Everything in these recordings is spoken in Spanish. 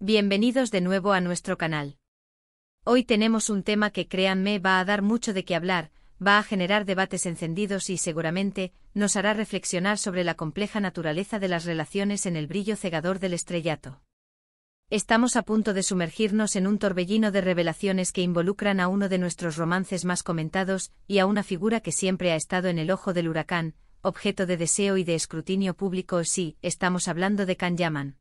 Bienvenidos de nuevo a nuestro canal. Hoy tenemos un tema que, créanme, va a dar mucho de qué hablar, va a generar debates encendidos y seguramente nos hará reflexionar sobre la compleja naturaleza de las relaciones en el brillo cegador del estrellato. Estamos a punto de sumergirnos en un torbellino de revelaciones que involucran a uno de nuestros romances más comentados y a una figura que siempre ha estado en el ojo del huracán, objeto de deseo y de escrutinio público. Sí, estamos hablando de Can Yaman.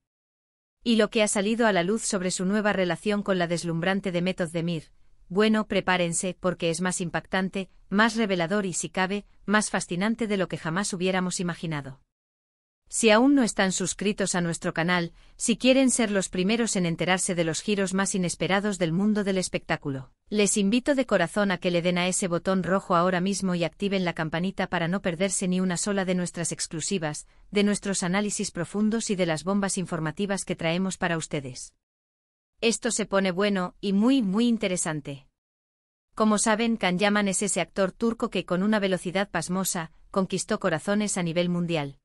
Y lo que ha salido a la luz sobre su nueva relación con la deslumbrante Demet Özdemir. Bueno, prepárense porque es más impactante, más revelador y, si cabe, más fascinante de lo que jamás hubiéramos imaginado. Si aún no están suscritos a nuestro canal, si quieren ser los primeros en enterarse de los giros más inesperados del mundo del espectáculo, les invito de corazón a que le den a ese botón rojo ahora mismo y activen la campanita para no perderse ni una sola de nuestras exclusivas, de nuestros análisis profundos y de las bombas informativas que traemos para ustedes. Esto se pone bueno y muy interesante. Como saben, Can Yaman es ese actor turco que con una velocidad pasmosa conquistó corazones a nivel mundial.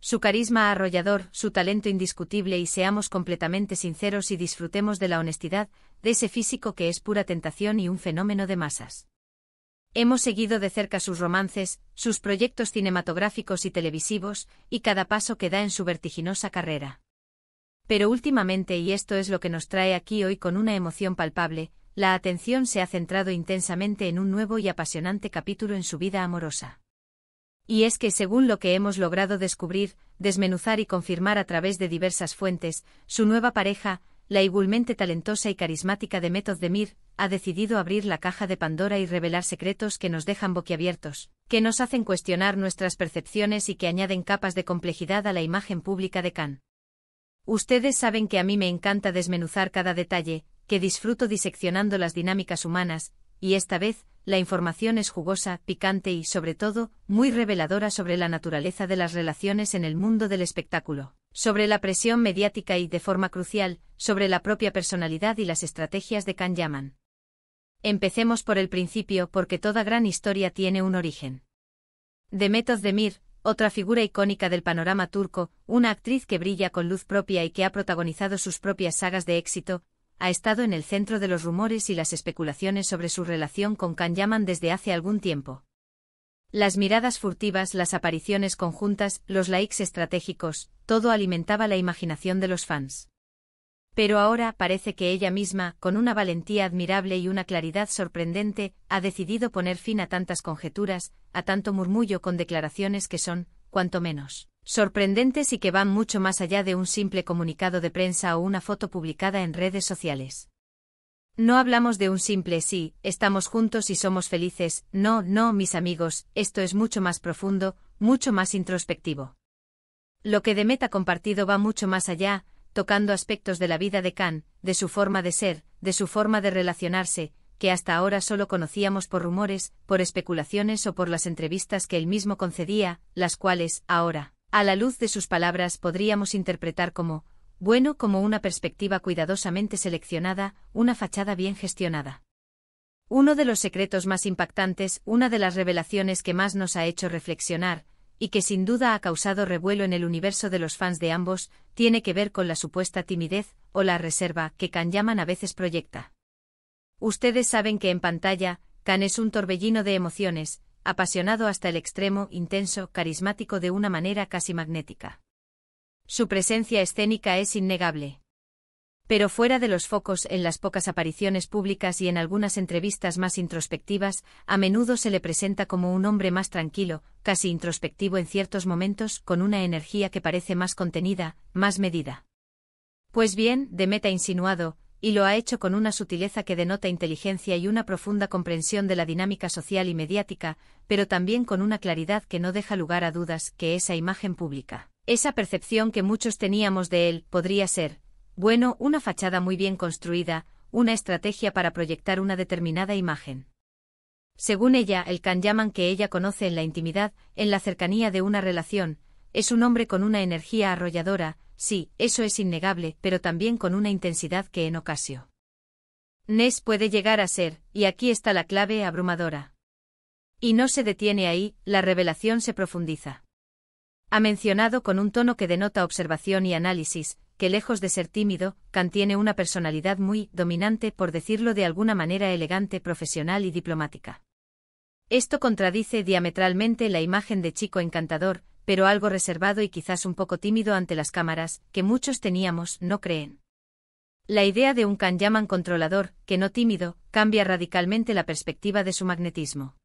Su carisma arrollador, su talento indiscutible y, seamos completamente sinceros y disfrutemos de la honestidad, de ese físico que es pura tentación y un fenómeno de masas. Hemos seguido de cerca sus romances, sus proyectos cinematográficos y televisivos, y cada paso que da en su vertiginosa carrera. Pero últimamente, y esto es lo que nos trae aquí hoy con una emoción palpable, la atención se ha centrado intensamente en un nuevo y apasionante capítulo en su vida amorosa. Y es que, según lo que hemos logrado descubrir, desmenuzar y confirmar a través de diversas fuentes, su nueva pareja, la igualmente talentosa y carismática Demet Özdemir, ha decidido abrir la caja de Pandora y revelar secretos que nos dejan boquiabiertos, que nos hacen cuestionar nuestras percepciones y que añaden capas de complejidad a la imagen pública de Can. Ustedes saben que a mí me encanta desmenuzar cada detalle, que disfruto diseccionando las dinámicas humanas, y esta vez, la información es jugosa, picante y, sobre todo, muy reveladora sobre la naturaleza de las relaciones en el mundo del espectáculo, sobre la presión mediática y, de forma crucial, sobre la propia personalidad y las estrategias de Can Yaman. Empecemos por el principio porque toda gran historia tiene un origen. Demet Özdemir, otra figura icónica del panorama turco, una actriz que brilla con luz propia y que ha protagonizado sus propias sagas de éxito, ha estado en el centro de los rumores y las especulaciones sobre su relación con Can Yaman desde hace algún tiempo. Las miradas furtivas, las apariciones conjuntas, los likes estratégicos, todo alimentaba la imaginación de los fans. Pero ahora parece que ella misma, con una valentía admirable y una claridad sorprendente, ha decidido poner fin a tantas conjeturas, a tanto murmullo con declaraciones que son, cuanto menos, sorprendentes y que van mucho más allá de un simple comunicado de prensa o una foto publicada en redes sociales. No hablamos de un simple sí, estamos juntos y somos felices, no, mis amigos, esto es mucho más profundo, mucho más introspectivo. Lo que Demet ha compartido va mucho más allá, tocando aspectos de la vida de Can, de su forma de ser, de su forma de relacionarse, que hasta ahora solo conocíamos por rumores, por especulaciones o por las entrevistas que él mismo concedía, las cuales, ahora, a la luz de sus palabras podríamos interpretar como una perspectiva cuidadosamente seleccionada, una fachada bien gestionada. Uno de los secretos más impactantes, una de las revelaciones que más nos ha hecho reflexionar, y que sin duda ha causado revuelo en el universo de los fans de ambos, tiene que ver con la supuesta timidez, o la reserva, que Can Yaman a veces proyecta. Ustedes saben que en pantalla, Can es un torbellino de emociones, apasionado hasta el extremo, intenso, carismático de una manera casi magnética. Su presencia escénica es innegable. Pero fuera de los focos, en las pocas apariciones públicas y en algunas entrevistas más introspectivas, a menudo se le presenta como un hombre más tranquilo, casi introspectivo en ciertos momentos, con una energía que parece más contenida, más medida. Pues bien, Demet ha insinuado, y lo ha hecho con una sutileza que denota inteligencia y una profunda comprensión de la dinámica social y mediática, pero también con una claridad que no deja lugar a dudas, que esa imagen pública, esa percepción que muchos teníamos de él, podría ser, una fachada muy bien construida, una estrategia para proyectar una determinada imagen. Según ella, el Can Yaman que ella conoce en la intimidad, en la cercanía de una relación, es un hombre con una energía arrolladora. Sí, eso es innegable, pero también con una intensidad que en ocasiones puede llegar a ser, y aquí está la clave, abrumadora. Y no se detiene ahí, la revelación se profundiza. Ha mencionado con un tono que denota observación y análisis, que lejos de ser tímido, Khan tiene una personalidad muy dominante, por decirlo de alguna manera elegante, profesional y diplomática. Esto contradice diametralmente la imagen de chico encantador, pero algo reservado y quizás un poco tímido ante las cámaras, que muchos teníamos, ¿no creen? La idea de un Khan Yaman controlador, que no tímido, cambia radicalmente la perspectiva de su magnetismo.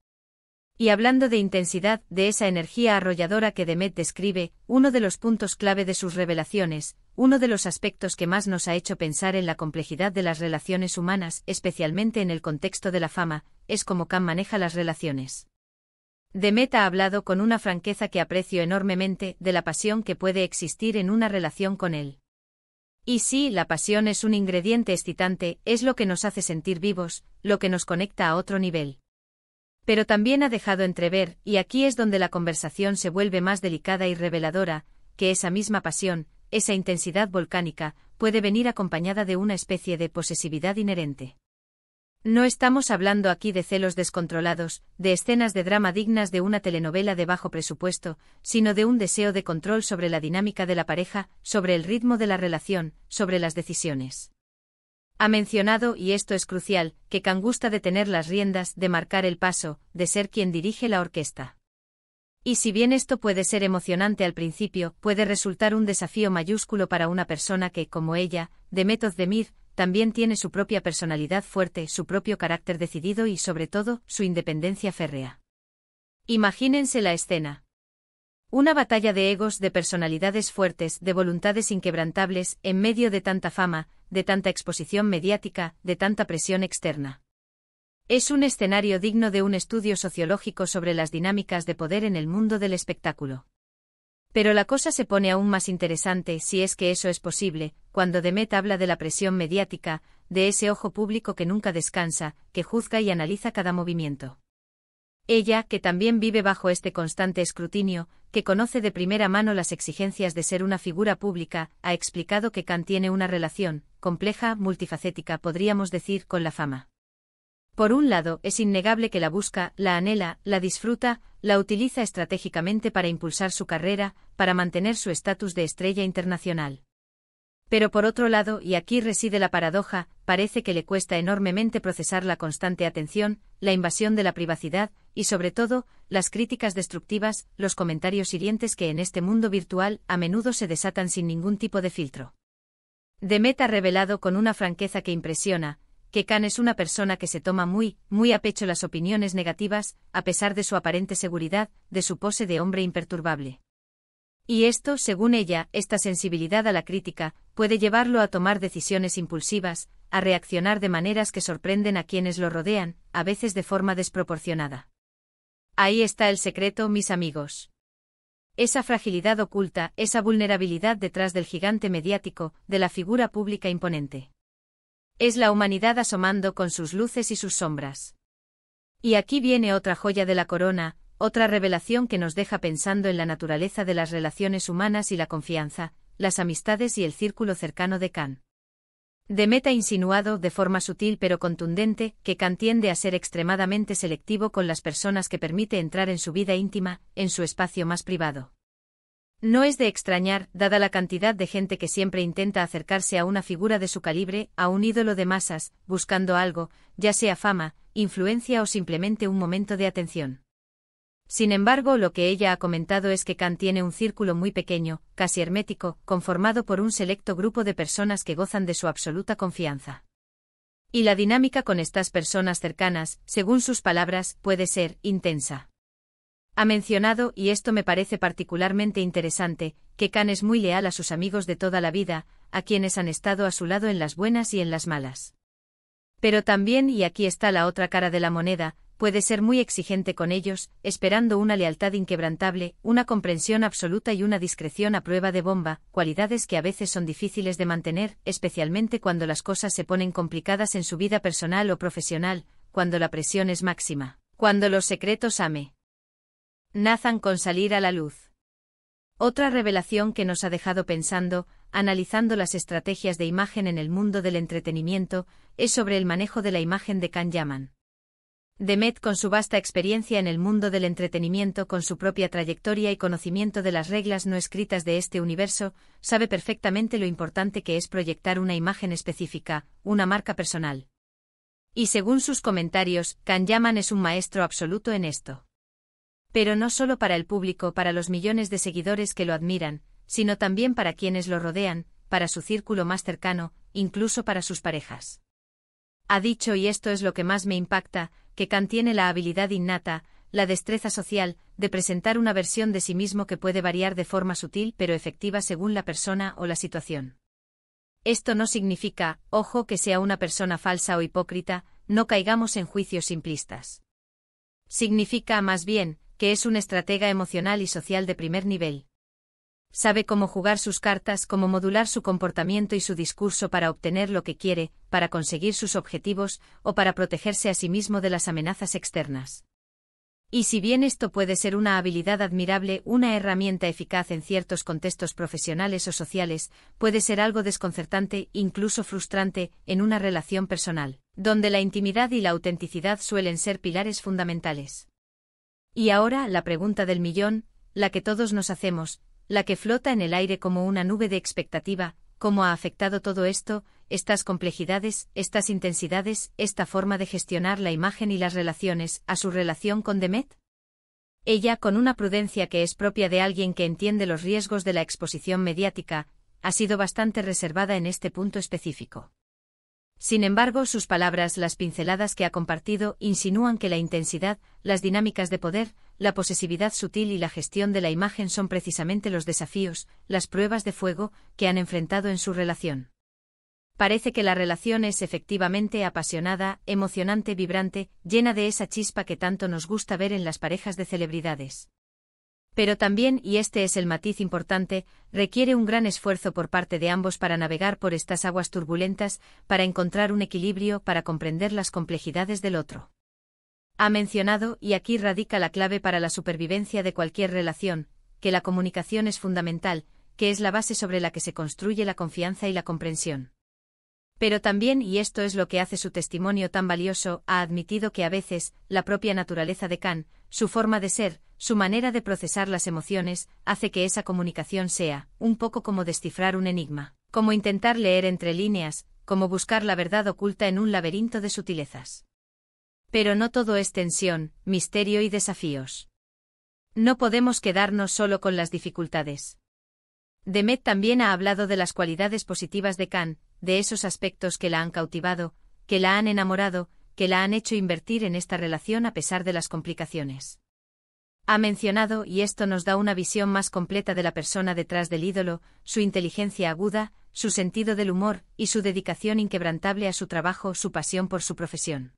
Y hablando de intensidad, de esa energía arrolladora que Demet describe, uno de los puntos clave de sus revelaciones, uno de los aspectos que más nos ha hecho pensar en la complejidad de las relaciones humanas, especialmente en el contexto de la fama, es cómo Khan maneja las relaciones. Demet ha hablado con una franqueza que aprecio enormemente, de la pasión que puede existir en una relación con él. Y sí, la pasión es un ingrediente excitante, es lo que nos hace sentir vivos, lo que nos conecta a otro nivel. Pero también ha dejado entrever, y aquí es donde la conversación se vuelve más delicada y reveladora, que esa misma pasión, esa intensidad volcánica, puede venir acompañada de una especie de posesividad inherente. No estamos hablando aquí de celos descontrolados, de escenas de drama dignas de una telenovela de bajo presupuesto, sino de un deseo de control sobre la dinámica de la pareja, sobre el ritmo de la relación, sobre las decisiones. Ha mencionado, y esto es crucial, que Khan gusta de tener las riendas, de marcar el paso, de ser quien dirige la orquesta. Y si bien esto puede ser emocionante al principio, puede resultar un desafío mayúsculo para una persona que, como ella, Demet Özdemir, también tiene su propia personalidad fuerte, su propio carácter decidido y, sobre todo, su independencia férrea. Imagínense la escena. Una batalla de egos, de personalidades fuertes, de voluntades inquebrantables, en medio de tanta fama, de tanta exposición mediática, de tanta presión externa. Es un escenario digno de un estudio sociológico sobre las dinámicas de poder en el mundo del espectáculo. Pero la cosa se pone aún más interesante, si es que eso es posible, cuando Demet habla de la presión mediática, de ese ojo público que nunca descansa, que juzga y analiza cada movimiento. Ella, que también vive bajo este constante escrutinio, que conoce de primera mano las exigencias de ser una figura pública, ha explicado que Khan tiene una relación, compleja, multifacética, podríamos decir, con la fama. Por un lado, es innegable que la busca, la anhela, la disfruta, la utiliza estratégicamente para impulsar su carrera, para mantener su estatus de estrella internacional. Pero por otro lado, y aquí reside la paradoja, parece que le cuesta enormemente procesar la constante atención, la invasión de la privacidad, y sobre todo, las críticas destructivas, los comentarios hirientes que en este mundo virtual a menudo se desatan sin ningún tipo de filtro. Demet ha revelado con una franqueza que impresiona, que Khan es una persona que se toma muy a pecho las opiniones negativas, a pesar de su aparente seguridad, de su pose de hombre imperturbable. Y esto, según ella, esta sensibilidad a la crítica, puede llevarlo a tomar decisiones impulsivas, a reaccionar de maneras que sorprenden a quienes lo rodean, a veces de forma desproporcionada. Ahí está el secreto, mis amigos. Esa fragilidad oculta, esa vulnerabilidad detrás del gigante mediático, de la figura pública imponente. Es la humanidad asomando con sus luces y sus sombras. Y aquí viene otra joya de la corona, otra revelación que nos deja pensando en la naturaleza de las relaciones humanas y la confianza, las amistades y el círculo cercano de Khan. Demet ha insinuado, de forma sutil pero contundente, que Khan tiende a ser extremadamente selectivo con las personas que permite entrar en su vida íntima, en su espacio más privado. No es de extrañar, dada la cantidad de gente que siempre intenta acercarse a una figura de su calibre, a un ídolo de masas, buscando algo, ya sea fama, influencia o simplemente un momento de atención. Sin embargo, lo que ella ha comentado es que Khan tiene un círculo muy pequeño, casi hermético, conformado por un selecto grupo de personas que gozan de su absoluta confianza. Y la dinámica con estas personas cercanas, según sus palabras, puede ser intensa. Ha mencionado, y esto me parece particularmente interesante, que Khan es muy leal a sus amigos de toda la vida, a quienes han estado a su lado en las buenas y en las malas. Pero también, y aquí está la otra cara de la moneda, puede ser muy exigente con ellos, esperando una lealtad inquebrantable, una comprensión absoluta y una discreción a prueba de bomba, cualidades que a veces son difíciles de mantener, especialmente cuando las cosas se ponen complicadas en su vida personal o profesional, cuando la presión es máxima, cuando los secretos nazan con salir a la luz. Otra revelación que nos ha dejado pensando, analizando las estrategias de imagen en el mundo del entretenimiento, es sobre el manejo de la imagen de Khan Yaman. Demet, con su vasta experiencia en el mundo del entretenimiento, con su propia trayectoria y conocimiento de las reglas no escritas de este universo, sabe perfectamente lo importante que es proyectar una imagen específica, una marca personal. Y según sus comentarios, Can Yaman es un maestro absoluto en esto. Pero no solo para el público, para los millones de seguidores que lo admiran, sino también para quienes lo rodean, para su círculo más cercano, incluso para sus parejas. Ha dicho, y esto es lo que más me impacta, que Can tiene la habilidad innata, la destreza social, de presentar una versión de sí mismo que puede variar de forma sutil pero efectiva según la persona o la situación. Esto no significa, ojo, que sea una persona falsa o hipócrita, no caigamos en juicios simplistas. Significa, más bien, que es un estratega emocional y social de primer nivel. Sabe cómo jugar sus cartas, cómo modular su comportamiento y su discurso para obtener lo que quiere, para conseguir sus objetivos, o para protegerse a sí mismo de las amenazas externas. Y si bien esto puede ser una habilidad admirable, una herramienta eficaz en ciertos contextos profesionales o sociales, puede ser algo desconcertante, incluso frustrante, en una relación personal, donde la intimidad y la autenticidad suelen ser pilares fundamentales. Y ahora, la pregunta del millón, la que todos nos hacemos, la que flota en el aire como una nube de expectativa: ¿cómo ha afectado todo esto, estas complejidades, estas intensidades, esta forma de gestionar la imagen y las relaciones, a su relación con Demet? Ella, con una prudencia que es propia de alguien que entiende los riesgos de la exposición mediática, ha sido bastante reservada en este punto específico. Sin embargo, sus palabras, las pinceladas que ha compartido, insinúan que la intensidad, las dinámicas de poder, la posesividad sutil y la gestión de la imagen son precisamente los desafíos, las pruebas de fuego, que han enfrentado en su relación. Parece que la relación es efectivamente apasionada, emocionante, vibrante, llena de esa chispa que tanto nos gusta ver en las parejas de celebridades. Pero también, y este es el matiz importante, requiere un gran esfuerzo por parte de ambos para navegar por estas aguas turbulentas, para encontrar un equilibrio, para comprender las complejidades del otro. Ha mencionado, y aquí radica la clave para la supervivencia de cualquier relación, que la comunicación es fundamental, que es la base sobre la que se construye la confianza y la comprensión. Pero también, y esto es lo que hace su testimonio tan valioso, ha admitido que a veces, la propia naturaleza de Can, su forma de ser, su manera de procesar las emociones, hace que esa comunicación sea, un poco como descifrar un enigma, como intentar leer entre líneas, como buscar la verdad oculta en un laberinto de sutilezas. Pero no todo es tensión, misterio y desafíos. No podemos quedarnos solo con las dificultades. Demet también ha hablado de las cualidades positivas de Can, de esos aspectos que la han cautivado, que la han enamorado, que la han hecho invertir en esta relación a pesar de las complicaciones. Ha mencionado, y esto nos da una visión más completa de la persona detrás del ídolo, su inteligencia aguda, su sentido del humor, y su dedicación inquebrantable a su trabajo, su pasión por su profesión.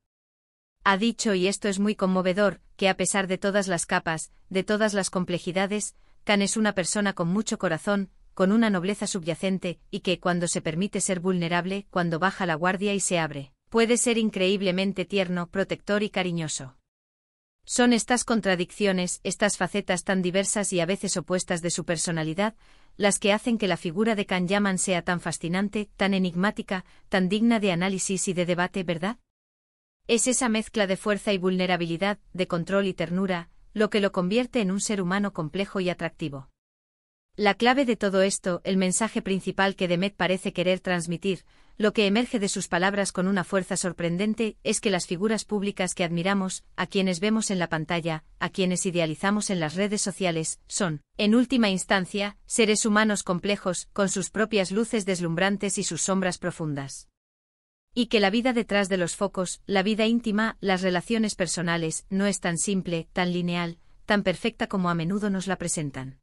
Ha dicho, y esto es muy conmovedor, que a pesar de todas las capas, de todas las complejidades, Can es una persona con mucho corazón, con una nobleza subyacente, y que, cuando se permite ser vulnerable, cuando baja la guardia y se abre, puede ser increíblemente tierno, protector y cariñoso. Son estas contradicciones, estas facetas tan diversas y a veces opuestas de su personalidad, las que hacen que la figura de Can Yaman sea tan fascinante, tan enigmática, tan digna de análisis y de debate, ¿verdad? Es esa mezcla de fuerza y vulnerabilidad, de control y ternura, lo que lo convierte en un ser humano complejo y atractivo. La clave de todo esto, el mensaje principal que Demet parece querer transmitir, lo que emerge de sus palabras con una fuerza sorprendente, es que las figuras públicas que admiramos, a quienes vemos en la pantalla, a quienes idealizamos en las redes sociales, son, en última instancia, seres humanos complejos, con sus propias luces deslumbrantes y sus sombras profundas. Y que la vida detrás de los focos, la vida íntima, las relaciones personales, no es tan simple, tan lineal, tan perfecta como a menudo nos la presentan.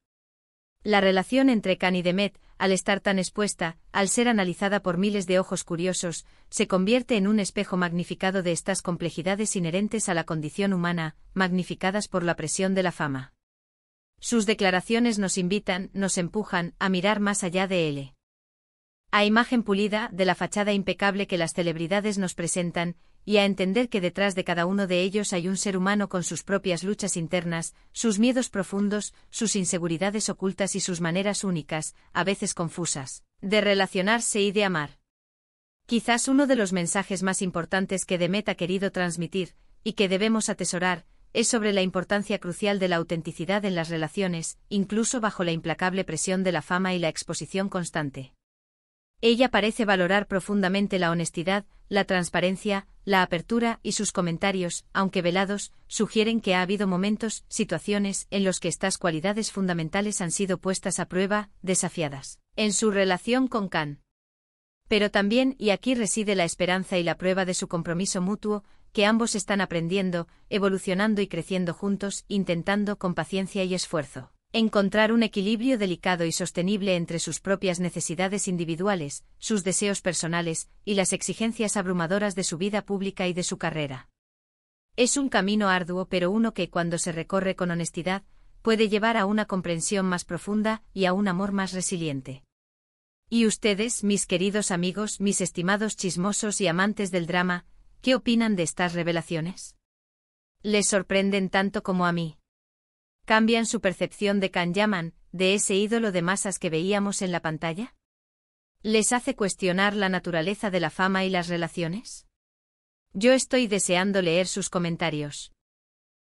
La relación entre Can y Demet, al estar tan expuesta, al ser analizada por miles de ojos curiosos, se convierte en un espejo magnificado de estas complejidades inherentes a la condición humana, magnificadas por la presión de la fama. Sus declaraciones nos invitan, nos empujan, a mirar más allá de él. A imagen pulida, de la fachada impecable que las celebridades nos presentan, y a entender que detrás de cada uno de ellos hay un ser humano con sus propias luchas internas, sus miedos profundos, sus inseguridades ocultas y sus maneras únicas, a veces confusas, de relacionarse y de amar. Quizás uno de los mensajes más importantes que Demet ha querido transmitir, y que debemos atesorar, es sobre la importancia crucial de la autenticidad en las relaciones, incluso bajo la implacable presión de la fama y la exposición constante. Ella parece valorar profundamente la honestidad, la transparencia, la apertura y sus comentarios, aunque velados, sugieren que ha habido momentos, situaciones, en los que estas cualidades fundamentales han sido puestas a prueba, desafiadas, en su relación con Khan. Pero también, y aquí reside la esperanza y la prueba de su compromiso mutuo, que ambos están aprendiendo, evolucionando y creciendo juntos, intentando con paciencia y esfuerzo encontrar un equilibrio delicado y sostenible entre sus propias necesidades individuales, sus deseos personales, y las exigencias abrumadoras de su vida pública y de su carrera. Es un camino arduo, pero uno que, cuando se recorre con honestidad, puede llevar a una comprensión más profunda y a un amor más resiliente. ¿Y ustedes, mis queridos amigos, mis estimados chismosos y amantes del drama, qué opinan de estas revelaciones? ¿Les sorprenden tanto como a mí? ¿Cambian su percepción de Khan Yaman, de ese ídolo de masas que veíamos en la pantalla? ¿Les hace cuestionar la naturaleza de la fama y las relaciones? Yo estoy deseando leer sus comentarios.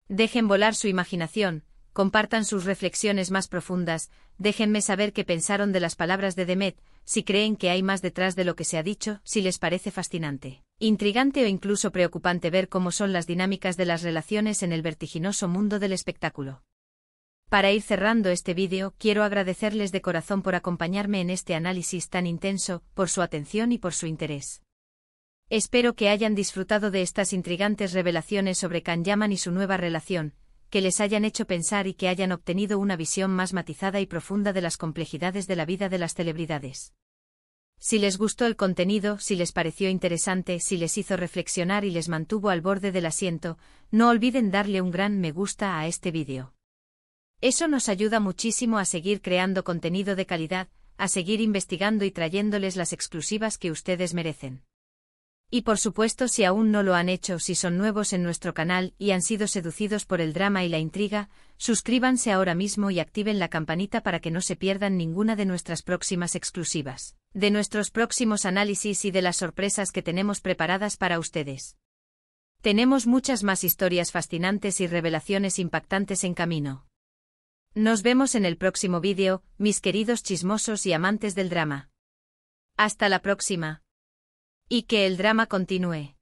Dejen volar su imaginación, compartan sus reflexiones más profundas, déjenme saber qué pensaron de las palabras de Demet, si creen que hay más detrás de lo que se ha dicho, si les parece fascinante, intrigante o incluso preocupante ver cómo son las dinámicas de las relaciones en el vertiginoso mundo del espectáculo. Para ir cerrando este vídeo, quiero agradecerles de corazón por acompañarme en este análisis tan intenso, por su atención y por su interés. Espero que hayan disfrutado de estas intrigantes revelaciones sobre Khan Yaman y su nueva relación, que les hayan hecho pensar y que hayan obtenido una visión más matizada y profunda de las complejidades de la vida de las celebridades. Si les gustó el contenido, si les pareció interesante, si les hizo reflexionar y les mantuvo al borde del asiento, no olviden darle un gran me gusta a este vídeo. Eso nos ayuda muchísimo a seguir creando contenido de calidad, a seguir investigando y trayéndoles las exclusivas que ustedes merecen. Y por supuesto, si aún no lo han hecho, si son nuevos en nuestro canal y han sido seducidos por el drama y la intriga, suscríbanse ahora mismo y activen la campanita para que no se pierdan ninguna de nuestras próximas exclusivas, de nuestros próximos análisis y de las sorpresas que tenemos preparadas para ustedes. Tenemos muchas más historias fascinantes y revelaciones impactantes en camino. Nos vemos en el próximo vídeo, mis queridos chismosos y amantes del drama. Hasta la próxima. Y que el drama continúe.